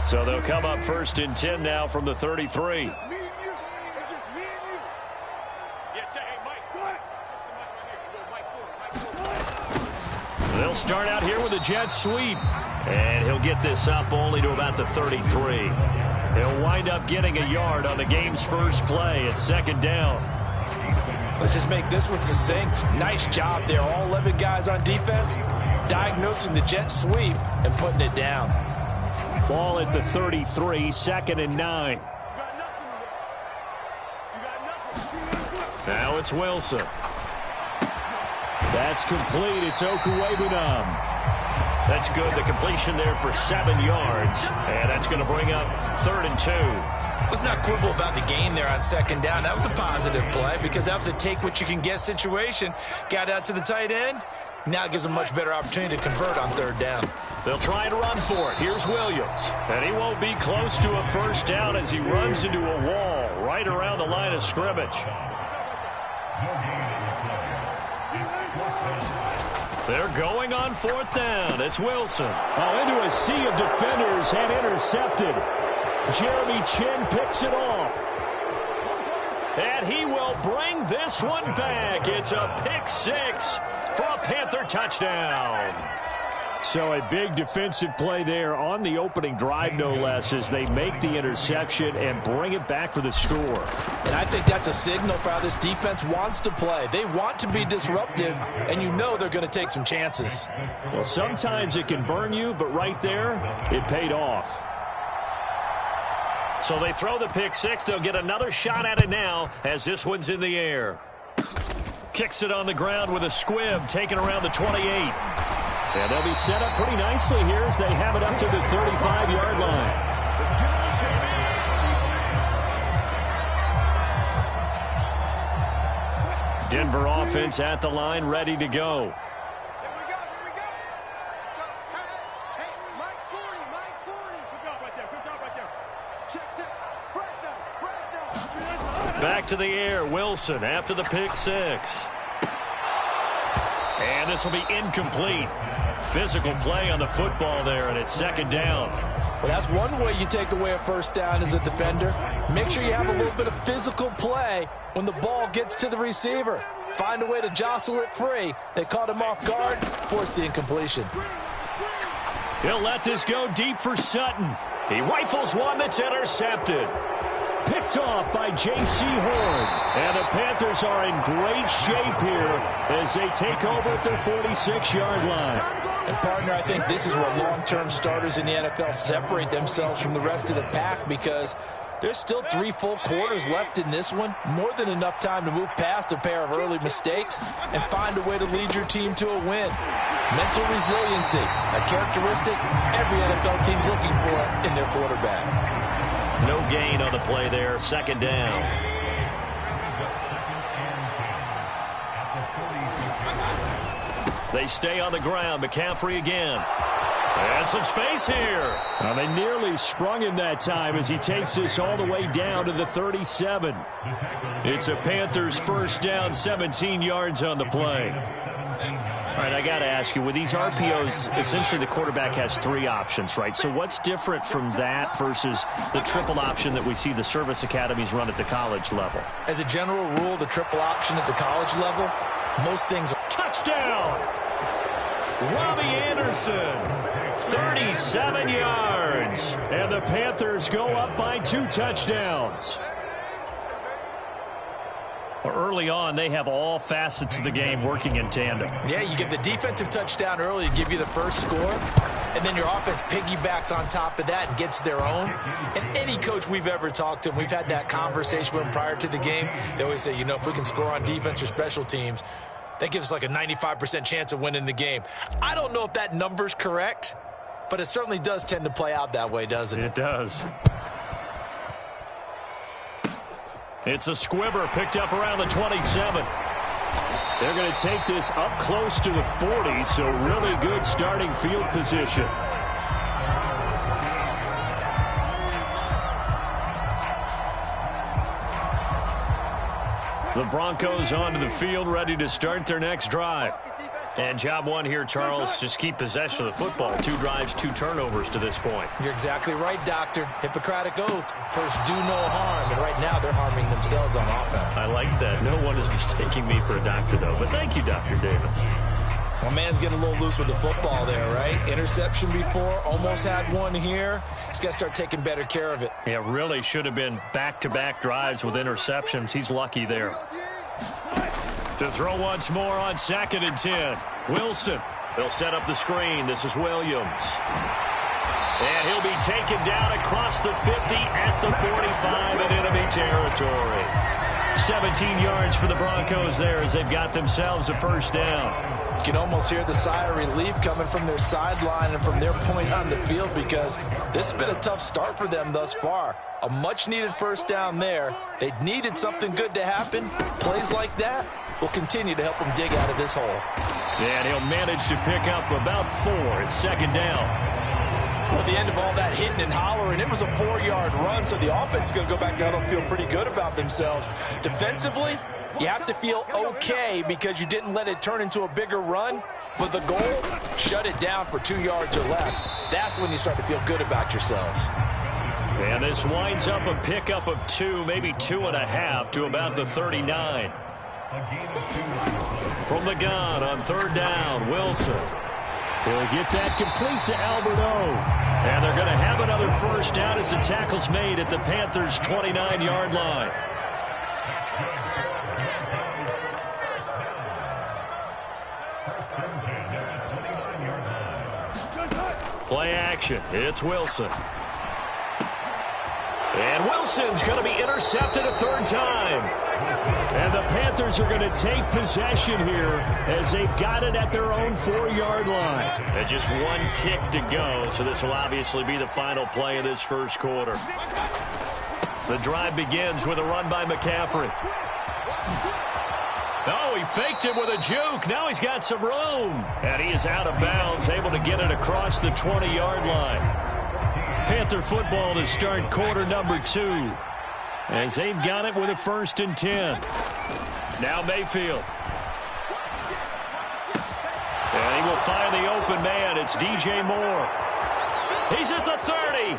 So they'll come up 1st and 10 now from the 33. They'll start out here with a jet sweep. And he'll get this up only to about the 33. He'll wind up getting a yard on the game's first play. It's 2nd down. Let's just make this one succinct. Nice job there. All 11 guys on defense diagnosing the jet sweep and putting it down. Ball at the 33, 2nd and 9. Now it's Wilson. That's complete. It's Okuwebunam. That's good. The completion there for 7 yards. And that's going to bring up 3rd and 2. Let's not quibble about the gain there on 2nd down. That was a positive play because that was a take-what-you-can-get situation. Got out to the tight end. Now it gives them a much better opportunity to convert on 3rd down. They'll try and run for it. Here's Williams. And he won't be close to a 1st down as he runs into a wall right around the line of scrimmage. They're going on 4th down. It's Wilson. Into a sea of defenders and intercepted. Jeremy Chin picks it off. And he will bring this one back. It's a pick 6 for a Panther touchdown. So a big defensive play there on the opening drive, no less, as they make the interception and bring it back for the score. And I think that's a signal for how this defense wants to play. They want to be disruptive, and you know they're going to take some chances. Well, sometimes it can burn you, but right there, it paid off. So they throw the pick 6. They'll get another shot at it now as this one's in the air. Kicks it on the ground with a squib, taken around the 28. And they'll be set up pretty nicely here as they have it up to the 35-yard line. Denver offense at the line, ready to go. Back to the air, Wilson after the pick 6. And this will be incomplete. Physical play on the football there, and it's 2nd down. Well, that's one way you take away a 1st down as a defender. Make sure you have a little bit of physical play when the ball gets to the receiver. Find a way to jostle it free. They caught him off guard, forced the incompletion. He'll let this go deep for Sutton. He rifles one that's intercepted. Picked off by J.C. Horn. And the Panthers are in great shape here as they take over at their 46-yard line. And, partner, I think this is where long-term starters in the NFL separate themselves from the rest of the pack because there's still 3 full quarters left in this one. More than enough time to move past a pair of early mistakes and find a way to lead your team to a win. Mental resiliency, a characteristic every NFL team's looking for in their quarterback. No gain on the play there. 2nd down. They stay on the ground. McCaffrey again. And some space here. Well, they nearly sprung him that time as he takes this all the way down to the 37. It's a Panthers 1st down, 17 yards on the play. All right, I got to ask you, with these RPOs, essentially the quarterback has 3 options, right? So what's different from that versus the triple option that we see the service academies run at the college level? As a general rule, the triple option at the college level, most things are... Touchdown! Robbie Anderson, 37 yards. And the Panthers go up by 2 touchdowns. Early on, they have all facets of the game working in tandem. Yeah, you get the defensive touchdown early to give you the first score, and then your offense piggybacks on top of that and gets their own. And any coach we've ever talked to, and we've had that conversation with them prior to the game, they always say, you know, if we can score on defense or special teams, that gives us like a 95% chance of winning the game. I don't know if that number's correct, but it certainly does tend to play out that way, doesn't it? It does. It's a squibber picked up around the 27. They're going to take this up close to the 40, so really good starting field position. The Broncos onto the field, ready to start their next drive. And job one here, Charles, just keep possession of the football. 2 drives, 2 turnovers to this point. You're exactly right, Doctor. Hippocratic oath. First, do no harm. And right now, they're harming themselves on offense. I like that. No one is mistaking me for a doctor, though. But thank you, Dr. Davis. My man's getting a little loose with the football there, right? Interception before, almost had one here. He's got to start taking better care of it. Yeah, really should have been back-to-back drives with interceptions. He's lucky there. To throw once more on 2nd and 10. Wilson. They'll set up the screen. This is Williams. And he'll be taken down across the 50 at the 45 in enemy territory. 17 yards for the Broncos there as they've got themselves a first down. You can almost hear the sigh of relief coming from their sideline and from their point on the field because this has been a tough start for them thus far. A much-needed first down there. They needed something good to happen. Plays like that will continue to help them dig out of this hole. And he'll manage to pick up about 4 at 2nd down. Well, at the end of all that hitting and hollering, it was a 4-yard run, so the offense is going to go back down and feel pretty good about themselves. Defensively, you have to feel okay because you didn't let it turn into a bigger run. But the goal, shut it down for 2 yards or less. That's when you start to feel good about yourselves. And this winds up a pickup of 2, maybe 2.5 to about the 39. From the gun on 3rd down, Wilson. He'll get that complete to Alberto. And they're going to have another first down as the tackle's made at the Panthers' 29-yard line. Play action. It's Wilson. And Wilson's going to be intercepted a 3rd time. And the Panthers are going to take possession here as they've got it at their own 4-yard line. And just 1 tick to go, so this will obviously be the final play of this first quarter. The drive begins with a run by McCaffrey. Oh, he faked it with a juke. Now he's got some room. And he is out of bounds, able to get it across the 20-yard line. Panther football to start quarter number 2. As they've got it with a 1st and 10. Now Mayfield. And he will find the open man. It's DJ Moore. He's at the 30.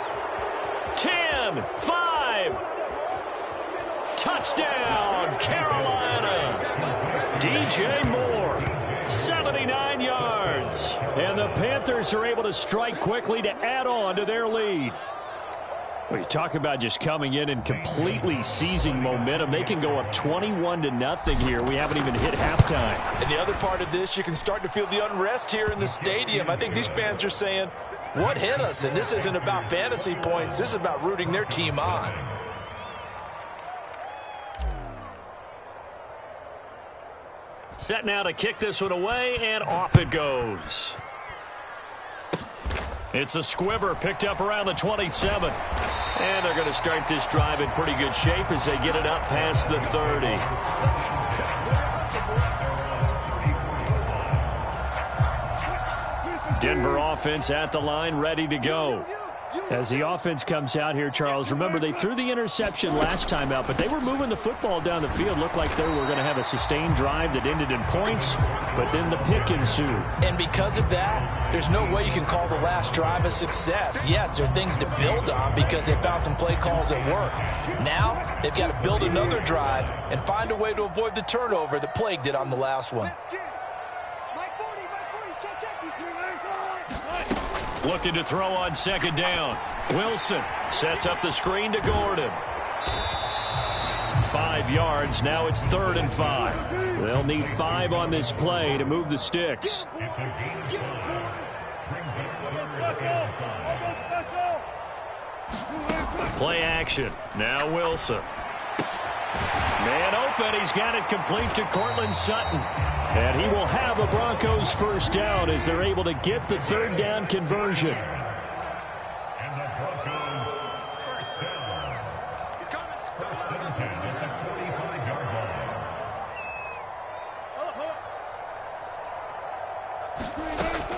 10, 5. Touchdown, Carolina. DJ Moore, 79 yards. And the Panthers are able to strike quickly to add on to their lead. Well, you talk about just coming in and completely seizing momentum. They can go up 21-0 here. We haven't even hit halftime. And the other part of this, you can start to feel the unrest here in the stadium. I think these fans are saying, what hit us? And this isn't about fantasy points. This is about rooting their team on. Set now to kick this one away, and off it goes. It's a squibber picked up around the 27. And they're going to start this drive in pretty good shape as they get it up past the 30. Denver offense at the line, ready to go. As the offense comes out here, Charles, remember they threw the interception last time out, but they were moving the football down the field. Looked like they were going to have a sustained drive that ended in points, but then the pick ensued. And because of that, there's no way you can call the last drive a success. Yes, there are things to build on because they found some play calls that work. Now, they've got to build another drive and find a way to avoid the turnover that plagued it on the last one. Looking to throw on 2nd down. Wilson sets up the screen to Gordon. 5 yards. Now it's 3rd and 5. They'll need 5 on this play to move the sticks. Play action. Now Wilson. Man open. He's got it complete to Cortland Sutton. And he will have a Broncos first down as they're able to get the 3rd down conversion.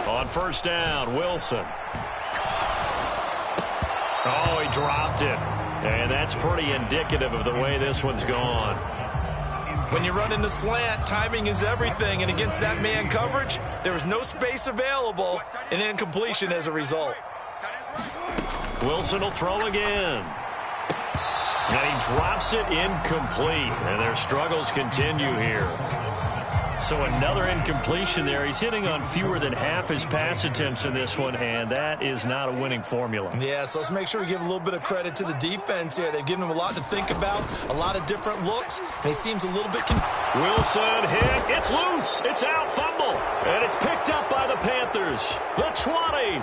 On 1st down, Wilson. Oh, he dropped it. And that's pretty indicative of the way this one's gone. When you run into slant, timing is everything, and against that man coverage, there was no space available, and incompletion as a result. Wilson will throw again. And he drops it incomplete, and their struggles continue here. So another incompletion there. He's hitting on fewer than half his pass attempts in this one, and that is not a winning formula. Yeah, so let's make sure we give a little bit of credit to the defense here. They've given him a lot to think about, a lot of different looks, and he seems a little bit Wilson hit. It's loose. It's out. Fumble. And it's picked up by the Panthers. The 20,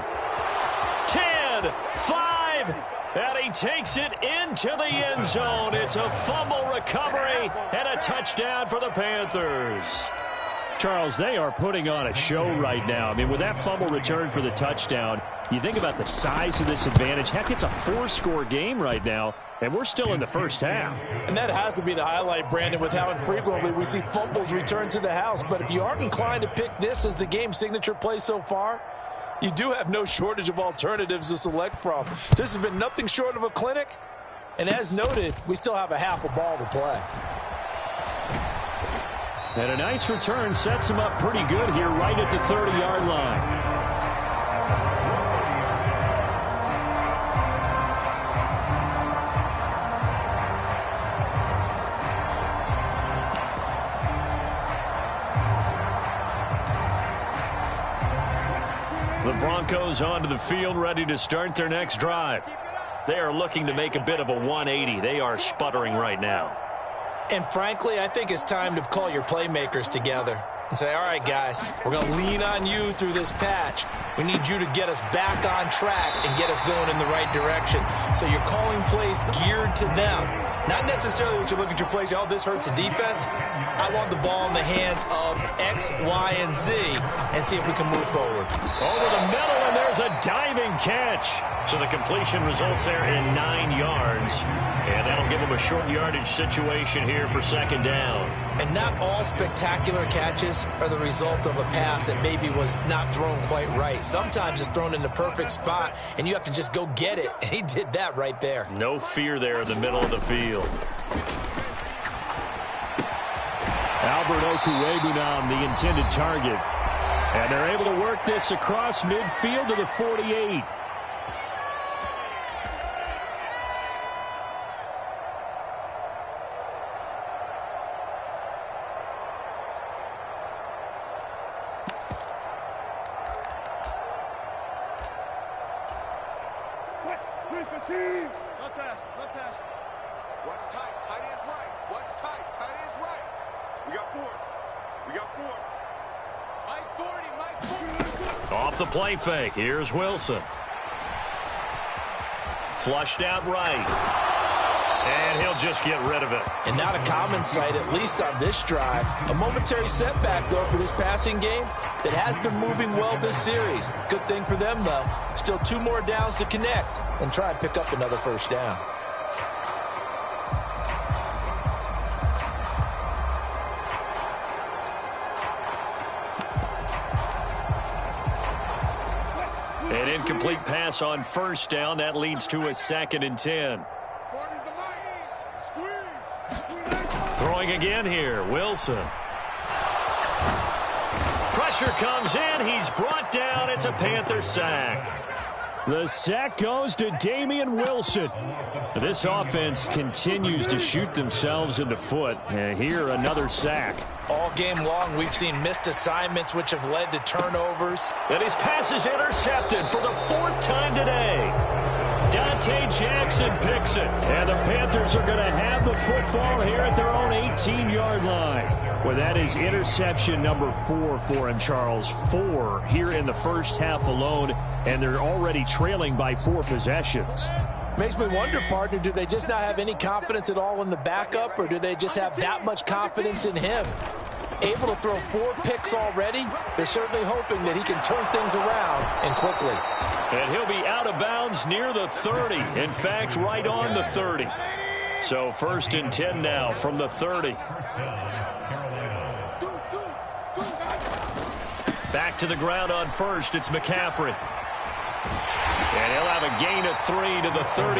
10, 5, and he takes it into the end zone. It's a fumble recovery and a touchdown for the Panthers. Charles, they are putting on a show right now. I mean, with that fumble return for the touchdown, you think about the size of this advantage. Heck, it's a 4-score game right now, and we're still in the first half. And that has to be the highlight, Brandon, with how infrequently we see fumbles return to the house. But if you aren't inclined to pick this as the game signature play so far, you do have no shortage of alternatives to select from. This has been nothing short of a clinic. And as noted, we still have a half a ball to play. And a nice return sets him up pretty good here right at the 30-yard line. The Broncos onto the field, ready to start their next drive. They are looking to make a bit of a 180. They are sputtering right now. And frankly, I think it's time to call your playmakers together and say, all right, guys, we're going to lean on you through this patch. We need you to get us back on track and get us going in the right direction. So you're calling plays geared to them. Not necessarily what you look at your plays, oh, this hurts the defense. I want the ball in the hands of X, Y, and Z and see if we can move forward. Over the middle, and there's a diving catch. So the completion results there in 9 yards. And that'll give them a short yardage situation here for second down. And not all spectacular catches are the result of a pass that maybe was not thrown quite right. Sometimes it's thrown in the perfect spot, and you have to just go get it. And he did that right there. No fear there in the middle of the field. Albert Okwuegbunam, the intended target. And they're able to work this across midfield to the 48. What's tight? Tight is right. What's tight? Tight is right. We got 4. We got 4. Mike 40. Mike 40. Off the play fake. Here's Wilson. Flushed out right. And he'll just get rid of it. And not a common sight, at least on this drive. A momentary setback, though, for this passing game that has been moving well this series. Good thing for them, though. Still 2 more downs to connect and try and pick up another first down. An incomplete pass on first down. That leads to a 2nd and 10. Throwing again here, Wilson. Pressure comes in. He's brought down. It's a Panther sack. The sack goes to Damian Wilson. This offense continues to shoot themselves in the foot. And here, another sack. All game long, we've seen missed assignments which have led to turnovers. And his pass is intercepted for the 4th time today. Dante Jackson picks it. And the Panthers are going to have the football here at their own 18-yard line. Well, that is interception number 4 for him, Charles. 4 here in the first half alone, and they're already trailing by 4 possessions. Makes me wonder, partner, do they just not have any confidence at all in the backup, or do they just have that much confidence in him? Able to throw 4 picks already, they're certainly hoping that he can turn things around and quickly. And he'll be out of bounds near the 30. In fact, right on the 30. So 1st and 10 now from the 30. Back to the ground on first. It's McCaffrey. And he'll have a gain of 3 to the 33.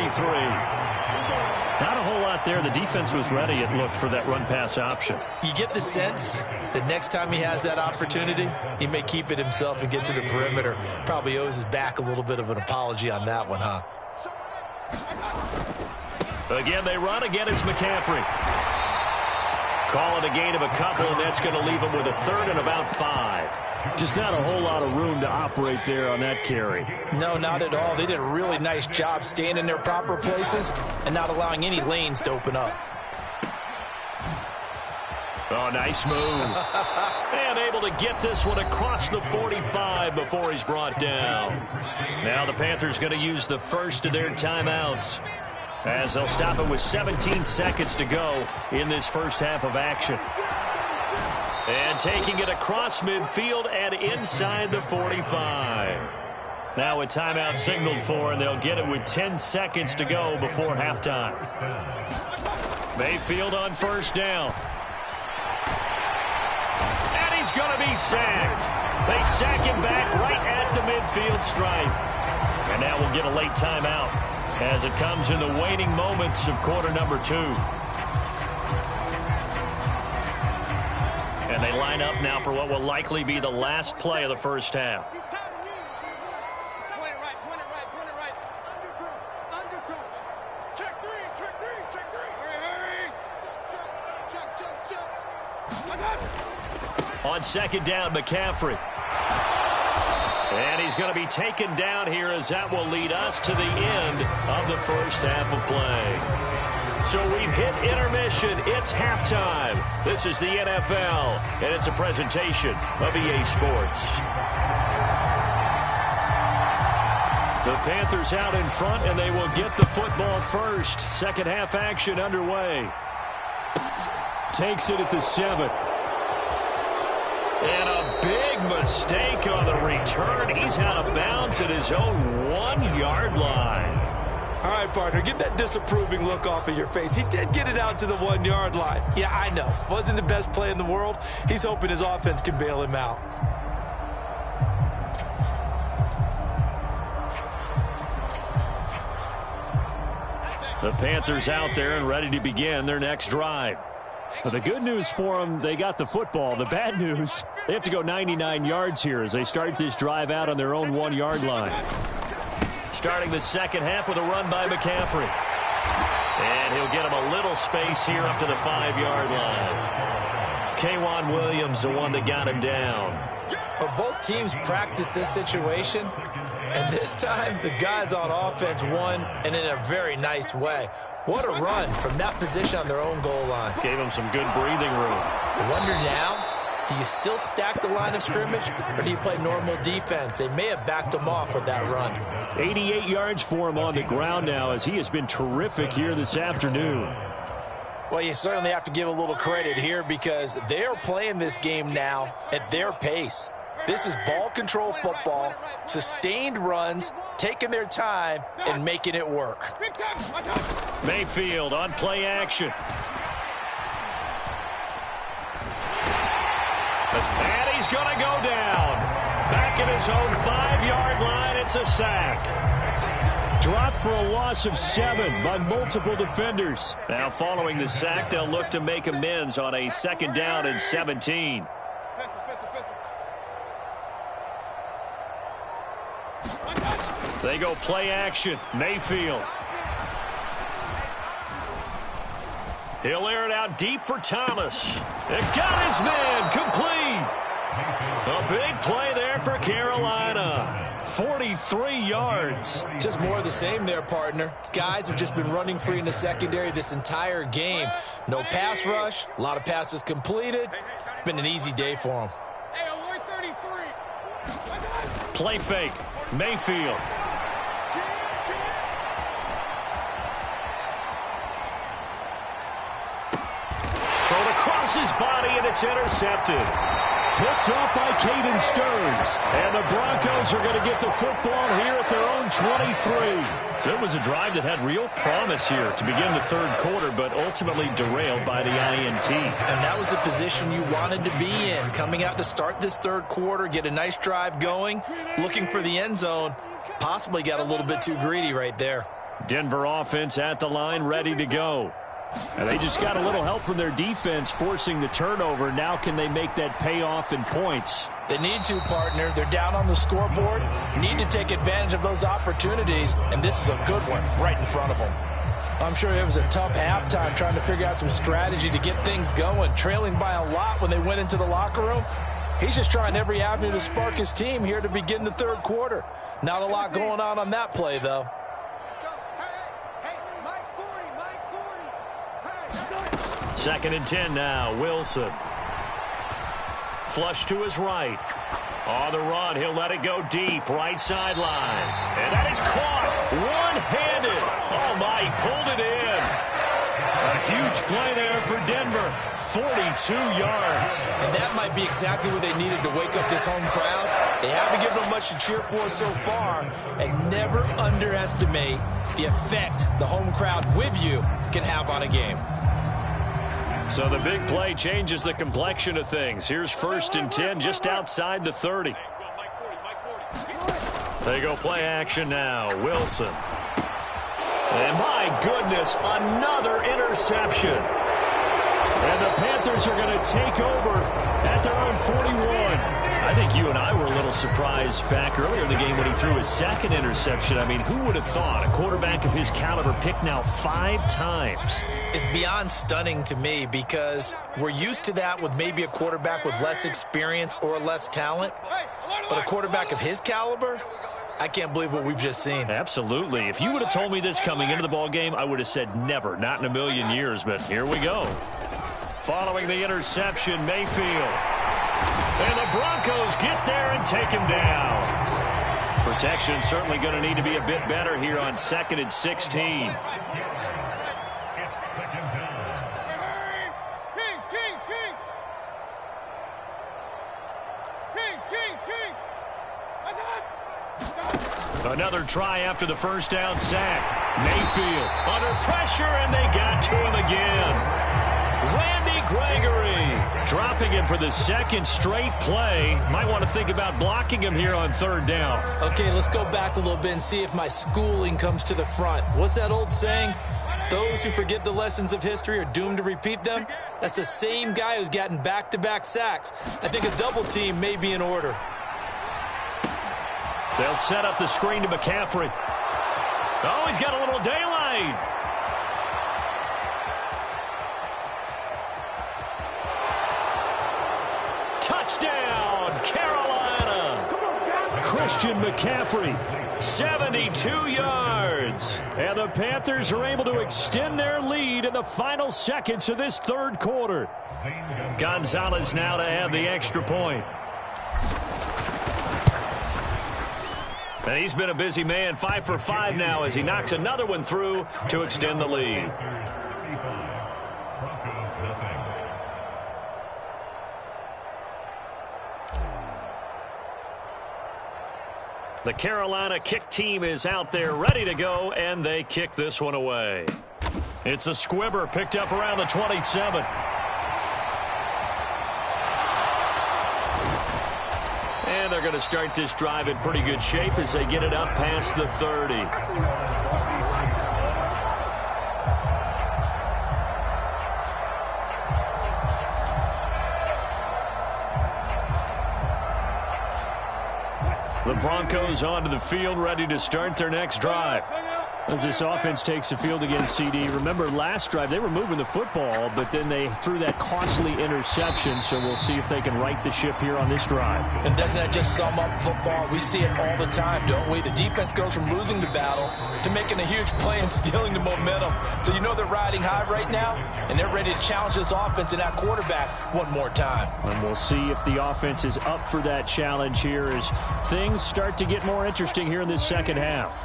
Not a whole lot spot there. The defense was ready, it looked, for that run-pass option. You get the sense that next time he has that opportunity, he may keep it himself and get to the perimeter. Probably owes his back a little bit of an apology on that one, huh? Again, they run. Again, it's McCaffrey. Call it a gain of a couple, and that's going to leave him with a third and about 5. Just not a whole lot of room to operate there on that carry. No, not at all. They did a really nice job staying in their proper places and not allowing any lanes to open up. Oh, nice move. And able to get this one across the 45 before he's brought down. Now the Panthers going to use the first of their timeouts, as they'll stop it with 17 seconds to go in this first half of action. And taking it across midfield and inside the 45. Now a timeout signaled for, and they'll get it with 10 seconds to go before halftime. Mayfield on first down. And he's going to be sacked. They sack him back right at the midfield stripe. And now we'll get a late timeout as it comes in the waning moments of quarter number 2. And they line up now for what will likely be the last play of the first half. On second down, McCaffrey. And he's going to be taken down here, as that will lead us to the end of the first half of play. So we've hit intermission. It's halftime. This is the NFL, and it's a presentation of EA Sports. The Panthers out in front, and they will get the football first. Second half action underway. Takes it at the 7. And a big mistake on the return. He's out of bounds at his own 1-yard line. All right, partner, get that disapproving look off of your face. He did get it out to the 1-yard line. Yeah, I know. Wasn't the best play in the world. He's hoping his offense can bail him out. The Panthers out there and ready to begin their next drive. But the good news for them, they got the football. The bad news, they have to go 99 yards here as they start this drive out on their own 1-yard line. Starting the second half with a run by McCaffrey. And he'll get him a little space here up to the 5-yard line. K'Wan Williams, the one that got him down. But both teams practice this situation, and this time the guys on offense won, and in a very nice way. What a run from that position on their own goal line. Gave him some good breathing room. I wonder now, do you still stack the line of scrimmage, or do you play normal defense? They may have backed him off with that run. 88 yards for him on the ground now, as he has been terrific here this afternoon. Well, you certainly have to give a little credit here, because they are playing this game now at their pace. This is ball control football, sustained runs, taking their time, and making it work. Mayfield on play action. And he's going to go down. Back at his own 5-yard line, it's a sack. Dropped for a loss of 7 by multiple defenders. Now following the sack, they'll look to make amends on a second down and 17. They go play action. Mayfield. He'll air it out deep for Thomas. It got his man complete. A big play there for Carolina. 43 yards. Just more of the same there, partner. Guys have just been running free in the secondary this entire game. No pass rush, a lot of passes completed. Been an easy day for them. Play fake. Mayfield. Thrown across his body, and it's intercepted. Picked off by Caden Stearns. And the Broncos are going to get the football here at their own 23. So it was a drive that had real promise here to begin the third quarter, but ultimately derailed by the INT. And that was the position you wanted to be in. Coming out to start this third quarter, get a nice drive going, looking for the end zone. Possibly got a little bit too greedy right there. Denver offense at the line, ready to go. And they just got a little help from their defense forcing the turnover. Now can they make that payoff in points? They need to, partner. They're down on the scoreboard. Need to take advantage of those opportunities, and this is a good one right in front of them. I'm sure it was a tough halftime trying to figure out some strategy to get things going, trailing by a lot when they went into the locker room. He's just trying every avenue to spark his team here to begin the third quarter. Not a lot going on that play, though. Let's go. Hey, Mike 40. Hey. 2nd and 10 now. Wilson. Flush to his right. On the run, he'll let it go deep. Right sideline. And that is caught. One-handed. Oh, my, he pulled it in. A huge play there for Denver. 42 yards. And that might be exactly what they needed to wake up this home crowd. They haven't given them much to cheer for so far. And never underestimate the effect the home crowd with you can have on a game. So the big play changes the complexion of things. Here's 1st and 10 just outside the 30. They go play action now. Wilson. And my goodness, another interception. And the Panthers are going to take over at their own 41. I think you and I were a little surprised back earlier in the game when he threw his 2nd interception. I mean, who would have thought a quarterback of his caliber picked now 5 times? It's beyond stunning to me because we're used to that with maybe a quarterback with less experience or less talent. But a quarterback of his caliber, I can't believe what we've just seen. Absolutely. If you would have told me this coming into the ball game, I would have said never, not in a million years. But here we go. Following the interception, Mayfield. And the Broncos get there and take him down. Protection certainly going to need to be a bit better here on 2nd and 16. Another try after the first down sack. Mayfield under pressure, and they got to him again. Randy Gregory dropping him for the 2nd straight play. Might want to think about blocking him here on 3rd down. Okay, let's go back a little bit and see if my schooling comes to the front. What's that old saying? Those who forget the lessons of history are doomed to repeat them. That's the same guy who's gotten back-to-back sacks. I think a double team may be in order. They'll set up the screen to McCaffrey. Oh, he's got a little daylight. Touchdown, Carolina. Christian McCaffrey, 72 yards. And the Panthers are able to extend their lead in the final seconds of this 3rd quarter. Gonzalez now to add the extra point. And he's been a busy man, 5 for 5 now as he knocks another one through to extend the lead. The Carolina kick team is out there ready to go, and they kick this one away. It's a squibber picked up around the 27. And they're going to start this drive in pretty good shape as they get it up past the 30. The Broncos onto the field, ready to start their next drive. As this offense takes the field against CD, remember last drive they were moving the football, but then they threw that costly interception, so we'll see if they can right the ship here on this drive. And doesn't that just sum up football? We see it all the time, don't we? The defense goes from losing the battle to making a huge play and stealing the momentum. So you know they're riding high right now, and they're ready to challenge this offense and that quarterback one more time. And we'll see if the offense is up for that challenge here as things start to get more interesting here in this 2nd half.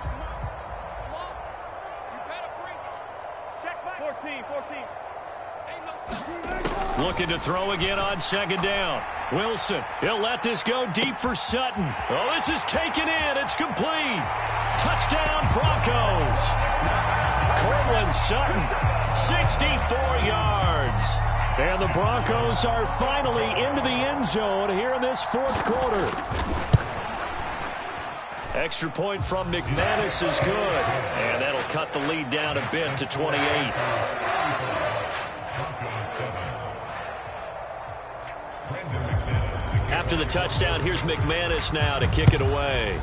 Looking to throw again on 2nd down. Wilson, he'll let this go deep for Sutton. Oh, this is taken in. It's complete. Touchdown, Broncos. Cortland Sutton, 64 yards. And the Broncos are finally into the end zone here in this 4th quarter. Extra point from McManus is good. And that'll cut the lead down a bit to 28. After the touchdown, here's McManus now to kick it away.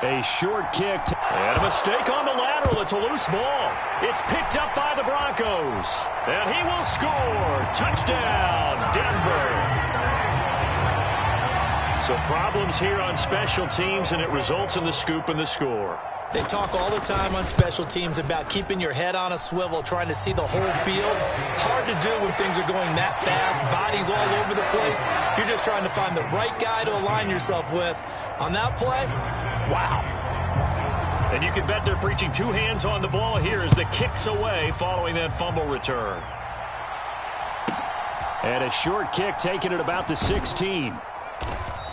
A short kick. And a mistake on the lateral. It's a loose ball. It's picked up by the Broncos. And he will score. Touchdown, Denver. So problems here on special teams, and it results in the scoop and the score. They talk all the time on special teams about keeping your head on a swivel, trying to see the whole field. Hard to do when things are going that fast, bodies all over the place. You're just trying to find the right guy to align yourself with. On that play, wow. And you can bet they're preaching two hands on the ball here as the kick's away following that fumble return. And a short kick taken at about the 16.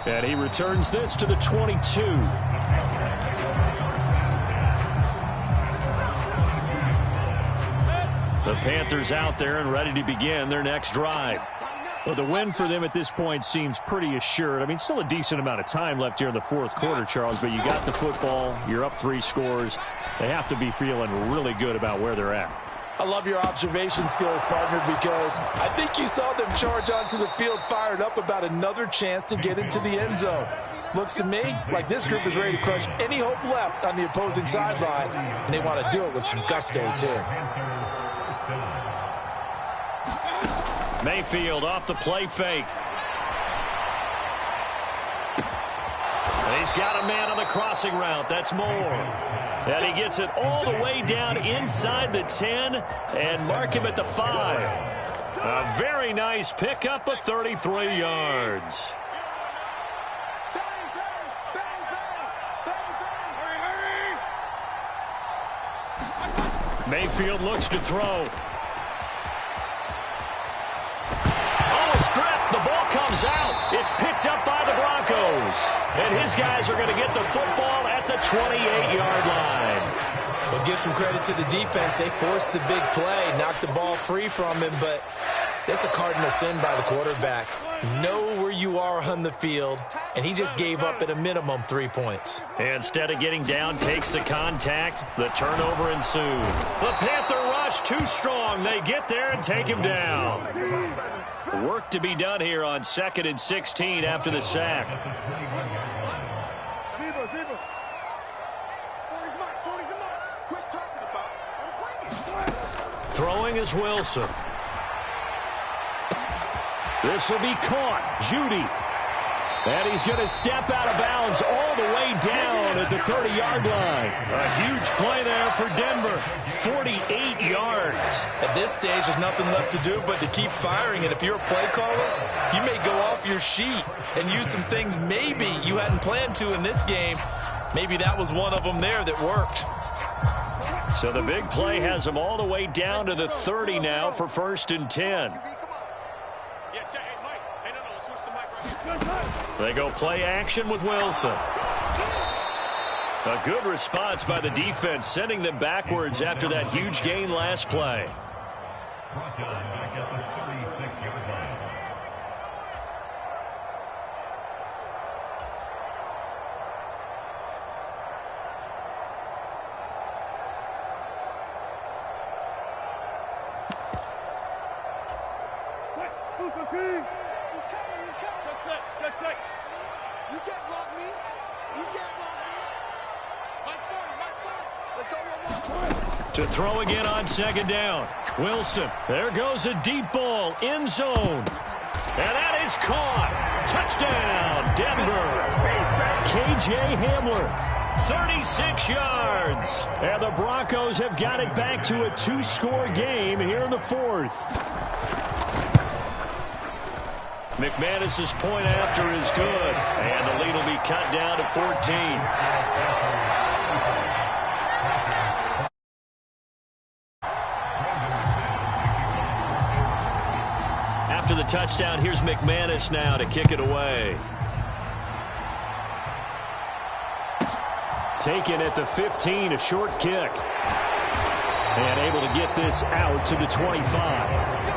And he returns this to the 22. The Panthers out there and ready to begin their next drive. Well, the win for them at this point seems pretty assured. I mean, still a decent amount of time left here in the fourth quarter, Charles, but you got the football. You're up 3 scores. They have to be feeling really good about where they're at. I love your observation skills, partner, because I think you saw them charge onto the field fired up about another chance to get into the end zone. Looks to me like this group is ready to crush any hope left on the opposing sideline, and they want to do it with some gusto, too. Mayfield off the play fake. And he's got a man on the crossing route. That's Moore. And he gets it all the way down inside the 10 and mark him at the 5. A very nice pickup of 33 yards. Mayfield looks to throw. The ball comes out. It's picked up by the Broncos. And his guys are going to get the football at the 28-yard line. Well, give some credit to the defense. They forced the big play, knocked the ball free from him, but that's a cardinal sin by the quarterback. Know where you are on the field, and he just gave up at a minimum 3 points. Instead of getting down, takes the contact. The turnover ensued. The Panther rush too strong. They get there and take him down. Work to be done here on 2nd and 16 after the sack. Throwing is Wilson. This will be caught. Judy. And he's going to step out of bounds all the way down at the 30-yard line. A huge play there for Denver. 48 yards. At this stage, there's nothing left to do but to keep firing. And if you're a play caller, you may go off your sheet and use some things maybe you hadn't planned to in this game. Maybe that was one of them there that worked. So the big play has them all the way down to the 30 now for 1st and 10. They go play action with Wilson. A good response by the defense, sending them backwards after that huge gain last play. You can't block me. You can't block me. Let's go. To throw again on 2nd down. Wilson. There goes a deep ball. End zone. And that is caught. Touchdown, Denver. K.J. Hamler. 36 yards. And the Broncos have got it back to a 2-score game here in the 4th. McManus's point after is good, and the lead will be cut down to 14. After the touchdown, here's McManus now to kick it away. Taken at the 15, a short kick. And able to get this out to the 25.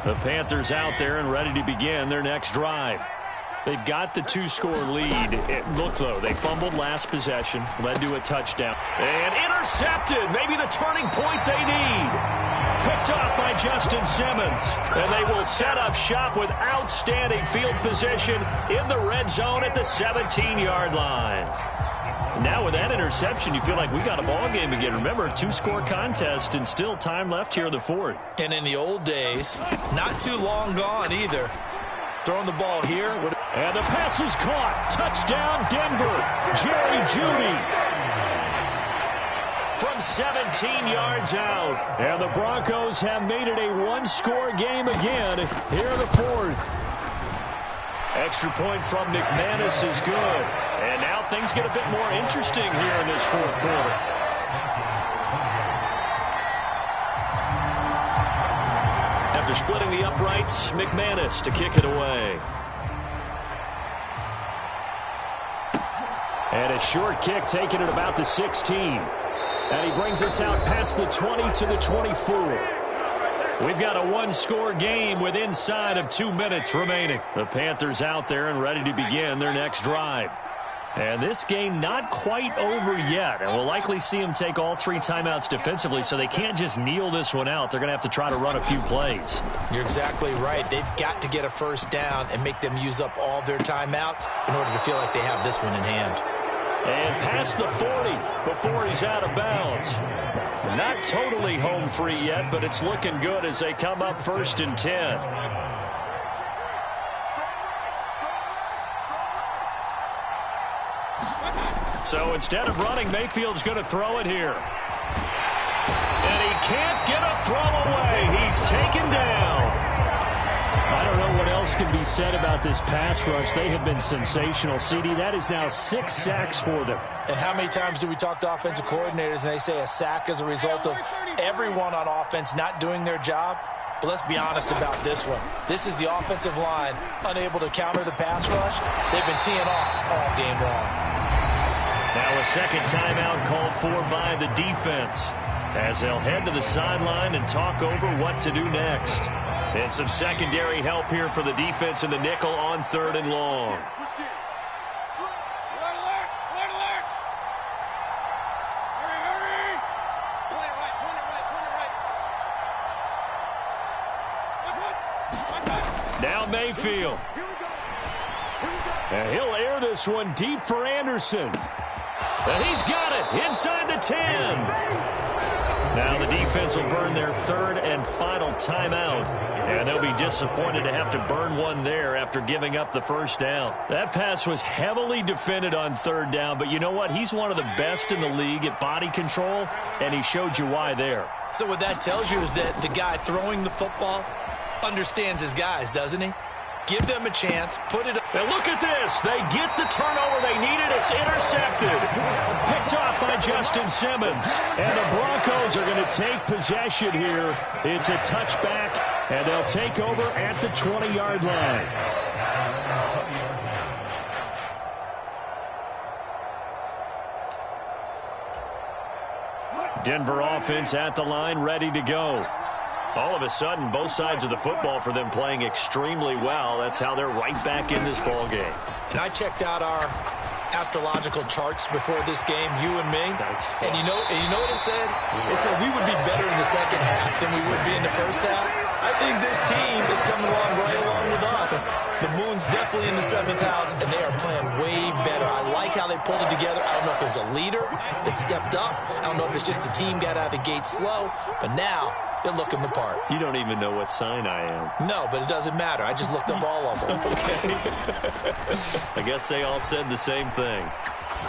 The Panthers out there and ready to begin their next drive. They've got the 2-score lead. Look, though, they fumbled last possession, led to a touchdown. And intercepted, maybe the turning point they need. Picked off by Justin Simmons. And they will set up shop with outstanding field position in the red zone at the 17-yard line. Now with that interception, you feel like we got a ball game again. Remember, 2-score contest and still time left here in the fourth. And in the old days, not too long gone either. Throwing the ball here. And the pass is caught. Touchdown, Denver. Jerry Jeudy. From 17 yards out. And the Broncos have made it a 1-score game again here in the fourth. Extra point from McManus is good. And now things get a bit more interesting here in this fourth quarter. After splitting the uprights, McManus to kick it away. And a short kick taken at about the 16. And he brings us out past the 20 to the 24. We've got a 1-score game with inside of 2 minutes remaining. The Panthers out there and ready to begin their next drive. And this game not quite over yet. And we'll likely see them take all 3 timeouts defensively, so they can't just kneel this one out. They're going to have to try to run a few plays. You're exactly right. They've got to get a first down and make them use up all their timeouts in order to feel like they have this one in hand. And past the 40 before he's out of bounds. Not totally home free yet, but it's looking good as they come up 1st and 10. So instead of running, Mayfield's going to throw it here. And he can't get a throw away. He's taken down. I don't know what else can be said about this pass rush. They have been sensational. CD, that is now 6 sacks for them. And how many times do we talk to offensive coordinators and they say a sack is a result of everyone on offense not doing their job? But let's be honest about this one. This is the offensive line unable to counter the pass rush. They've been teeing off all game long. Now a second timeout called for by the defense as they'll head to the sideline and talk over what to do next. And some secondary help here for the defense in the nickel on 3rd and long. Now Mayfield. And he'll air this one deep for Anderson. And he's got it inside the 10. Now the defense will burn their 3rd and final timeout. And they'll be disappointed to have to burn one there after giving up the first down. That pass was heavily defended on 3rd down, but you know what? He's one of the best in the league at body control, and he showed you why there. So what that tells you is that the guy throwing the football understands his guys, doesn't he? Give them a chance. Put it up. And look at this. They get the turnover they needed. It's intercepted. Picked off by Justin Simmons. And the Broncos are going to take possession here. It's a touchback, and they'll take over at the 20-yard line. Denver offense at the line, ready to go. All of a sudden, both sides of the football for them playing extremely well. That's how they're right back in this ball game. And I checked out our astrological charts before this game, you and me. And you know what it said? It said we would be better in the second half than we would be in the first half. I think this team is coming along right along with us. The moon's definitely in the 7th house, and they are playing way better. I like how they pulled it together. I don't know if it was a leader that stepped up. I don't know if it's just the team got out of the gate slow, but now they're looking the part. You don't even know what sign I am. No, but it doesn't matter. I just looked up all of them. Okay. I guess they all said the same thing.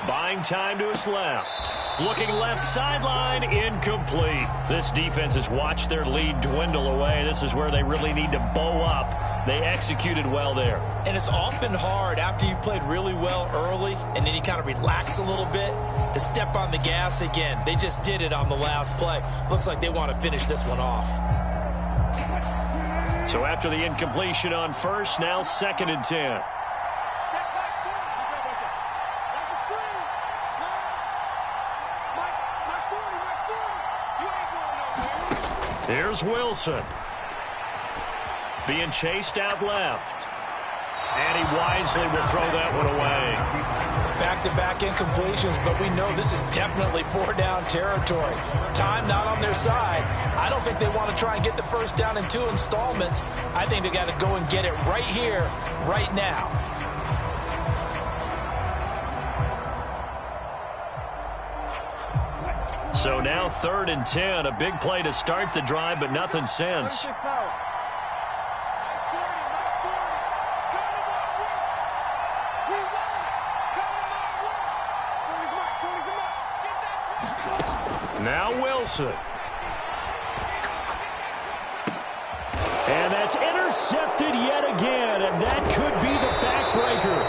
Buying time to his left. Looking left sideline, incomplete. This defense has watched their lead dwindle away. This is where they really need to bow up. They executed well there. And it's often hard after you've played really well early and then you kind of relax a little bit to step on the gas again. They just did it on the last play. Looks like they want to finish this one off. So after the incompletion on first, now 2nd and 10. Here's Wilson. Being chased out left. And he wisely will throw that one away. Back-to-back incompletions, but we know this is definitely 4-down territory. Time not on their side. I don't think they want to try and get the first down in 2 installments. I think they got to go and get it right here, right now. So now 3rd and 10. A big play to start the drive, but nothing since. Now Wilson. And that's intercepted yet again, and that could be the backbreaker.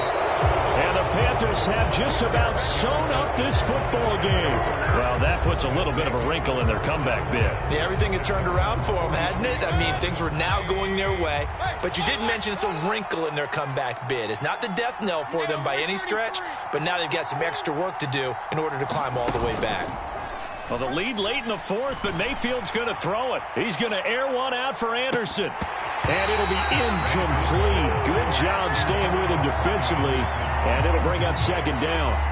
And the Panthers have just about sewn up this football game. Well, that puts a little bit of a wrinkle in their comeback bid. Yeah, everything had turned around for them, hadn't it? I mean, things were now going their way. But you did mention it's a wrinkle in their comeback bid. It's not the death knell for them by any stretch, but now they've got some extra work to do in order to climb all the way back. Well, the lead late in the 4th, but Mayfield's going to throw it. He's going to air one out for Anderson. And it'll be incomplete. Good job staying with him defensively, and it'll bring up 2nd down.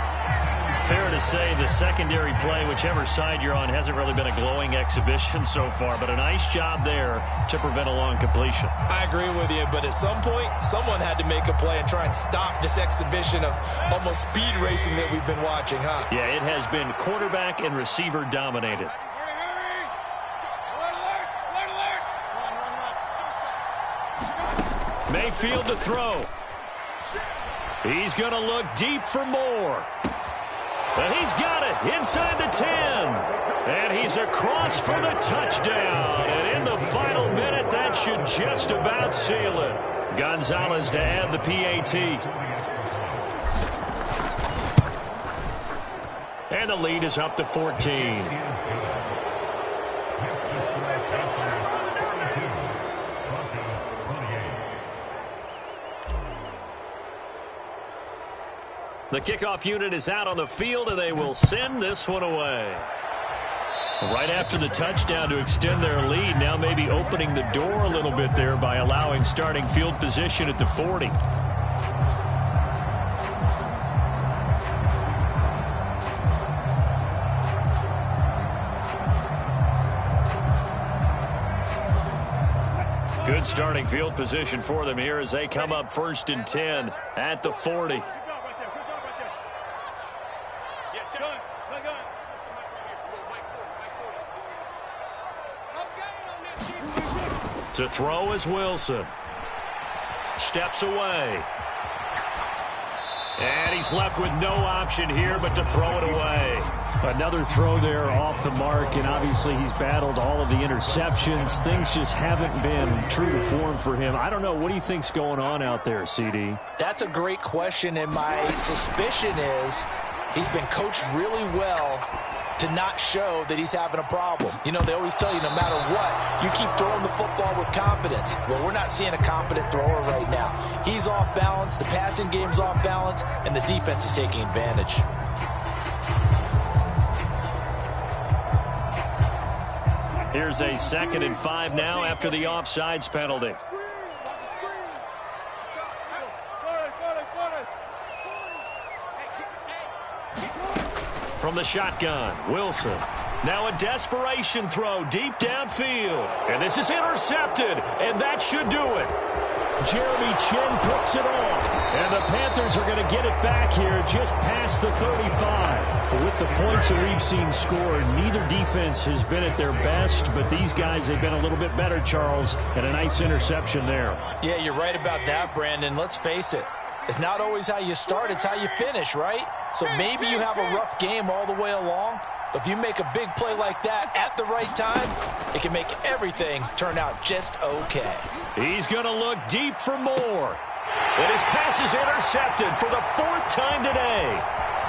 Fair to say the secondary play, whichever side you're on, hasn't really been a glowing exhibition so far, but a nice job there to prevent a long completion. I agree with you, but at some point, someone had to make a play and try and stop this exhibition of almost speed racing that we've been watching, huh? Yeah, it has been quarterback and receiver dominated. Mayfield to throw. He's going to look deep for more. But he's got it inside the 10. And he's across for the touchdown. And in the final minute, that should just about seal it. Gonzalez to add the PAT. And the lead is up to 14. The kickoff unit is out on the field, and they will send this one away. Right after the touchdown to extend their lead, now maybe opening the door a little bit there by allowing starting field position at the 40. Good starting field position for them here as they come up 1st and 10 at the 40. To throw is Wilson. Steps away. And he's left with no option here but to throw it away. Another throw there off the mark, and obviously he's battled all of the interceptions. Things just haven't been true to form for him. I don't know. What do you think's going on out there, CD? That's a great question, and my suspicion is he's been coached really well to not show that he's having a problem. You know, they always tell you no matter what, you keep throwing the football with confidence. Well, we're not seeing a confident thrower right now. He's off balance, the passing game's off balance, and the defense is taking advantage. Here's a 2nd and 5 now after the offsides penalty. From the shotgun, Wilson. Now a desperation throw deep downfield. And this is intercepted, and that should do it. Jeremy Chin picks it off. And the Panthers are going to get it back here just past the 35. With the points that we've seen scored, neither defense has been at their best, but these guys have been a little bit better, Charles, and a nice interception there. Yeah, you're right about that, Brandon. Let's face it. It's not always how you start, it's how you finish, right? So maybe you have a rough game all the way along, but if you make a big play like that at the right time, it can make everything turn out just okay. He's going to look deep for more. And his pass is intercepted for the 4th time today.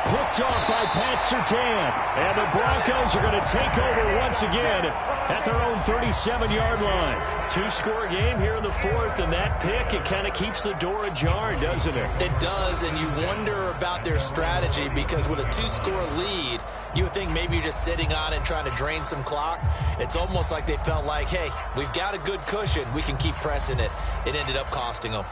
Picked off by Pat Surtain. And the Broncos are going to take over once again at their own 37-yard line. 2-score game here in the 4th, and that pick, it kind of keeps the door ajar, doesn't it? It does, and you wonder about their strategy because with a 2-score lead, you would think maybe you're just sitting on it trying to drain some clock. It's almost like they felt like, hey, we've got a good cushion. We can keep pressing it. It ended up costing them.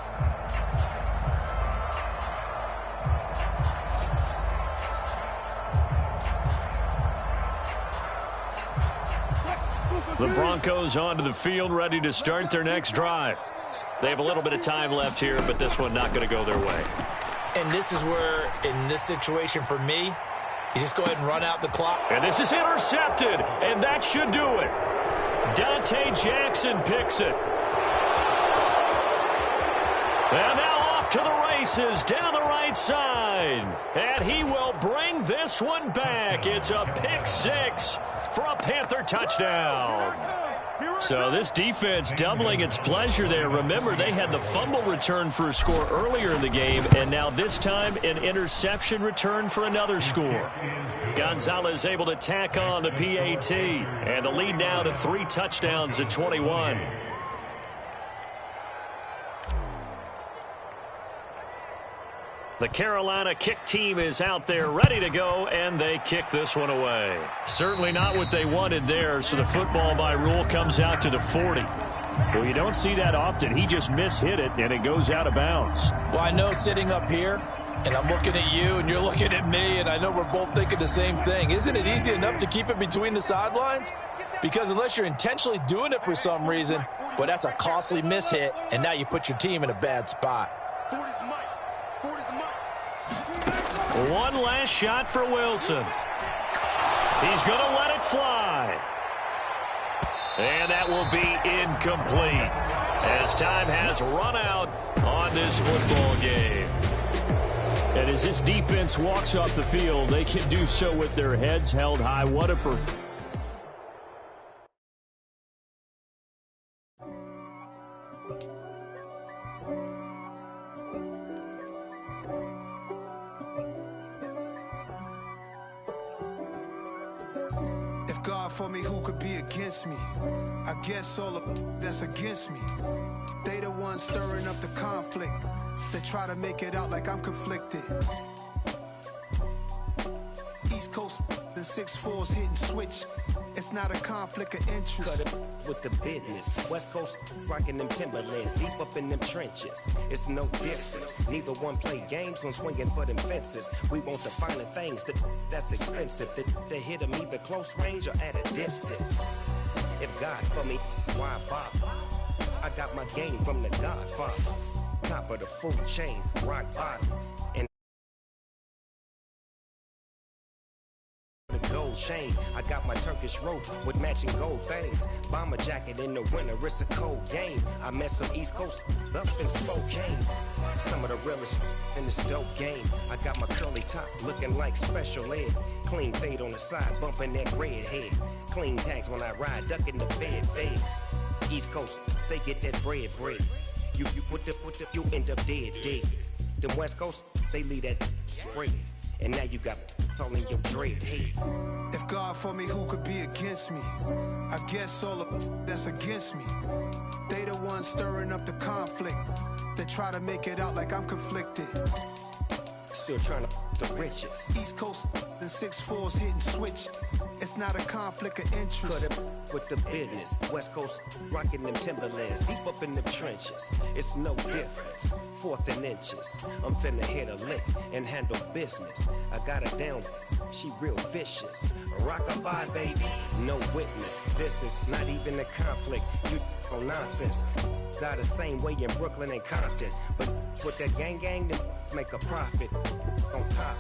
The Broncos onto the field, ready to start their next drive. They have a little bit of time left here, but this one not going to go their way. And this is where, in this situation for me, you just go ahead and run out the clock. And this is intercepted, and that should do it. Dante Jackson picks it. And now off to the races down the right side. And he will bring this one back. It's a pick six for a Panther touchdown. So this defense doubling its pleasure there. Remember, they had the fumble return for a score earlier in the game, and now this time an interception return for another score. Gonzalez able to tack on the PAT, and the lead now to 3 touchdowns at 21. The Carolina kick team is out there ready to go, and they kick this one away. Certainly not what they wanted there, so the football by rule comes out to the 40. Well, you don't see that often. He just mishit it, and it goes out of bounds. Well, I know sitting up here, and I'm looking at you, and you're looking at me, and I know we're both thinking the same thing. Isn't it easy enough to keep it between the sidelines? Because unless you're intentionally doing it for some reason, well, that's a costly mishit, and now you put your team in a bad spot. One last shot for Wilson. He's going to let it fly. And that will be incomplete as time has run out on this football game. And as this defense walks off the field, they can do so with their heads held high. What a performance. For me, who could be against me? I guess all of that's against me. They the ones stirring up the conflict. They try to make it out like I'm conflicted. East Coast, the 6'4's hitting switch. It's not a conflict of interest. Cut it with the business. West Coast rocking them Timberlands, deep up in them trenches. It's no difference. Neither one play games when swinging for them fences. We want the finer things that's expensive. They hit them either close range or at a distance. If God for me, why bother? I got my game from the Godfather. Top of the food chain, rock bottom. And gold chain, I got my Turkish rope with matching gold things. Bomber jacket in the winter, it's a cold game. I met some East Coast up in Spokane. Some of the realest in this dope game. I got my curly top looking like special ed. Clean fade on the side, bumping that red head. Clean tags when I ride, ducking the feds. East Coast, they get that bread. You put the you end up dead. Them West Coast, they leave that spread. And now you got all in your dread head. If God for me, who could be against me? I guess all of that's against me. They the ones stirring up the conflict. They try to make it out like I'm conflicted. Still trying to the riches. East Coast, the 6'4's hitting switch. It's not a conflict of interest. Cut it with the business. West Coast rocking them Timberlands, deep up in them trenches. It's no difference. 4th and inches. I'm finna hit a lick and handle business. I got her down, she real vicious. Rock-a-bye, baby, no witness. This is not even a conflict. You on nonsense. Got the same way in Brooklyn and Compton. But with that gang, then make a profit on top.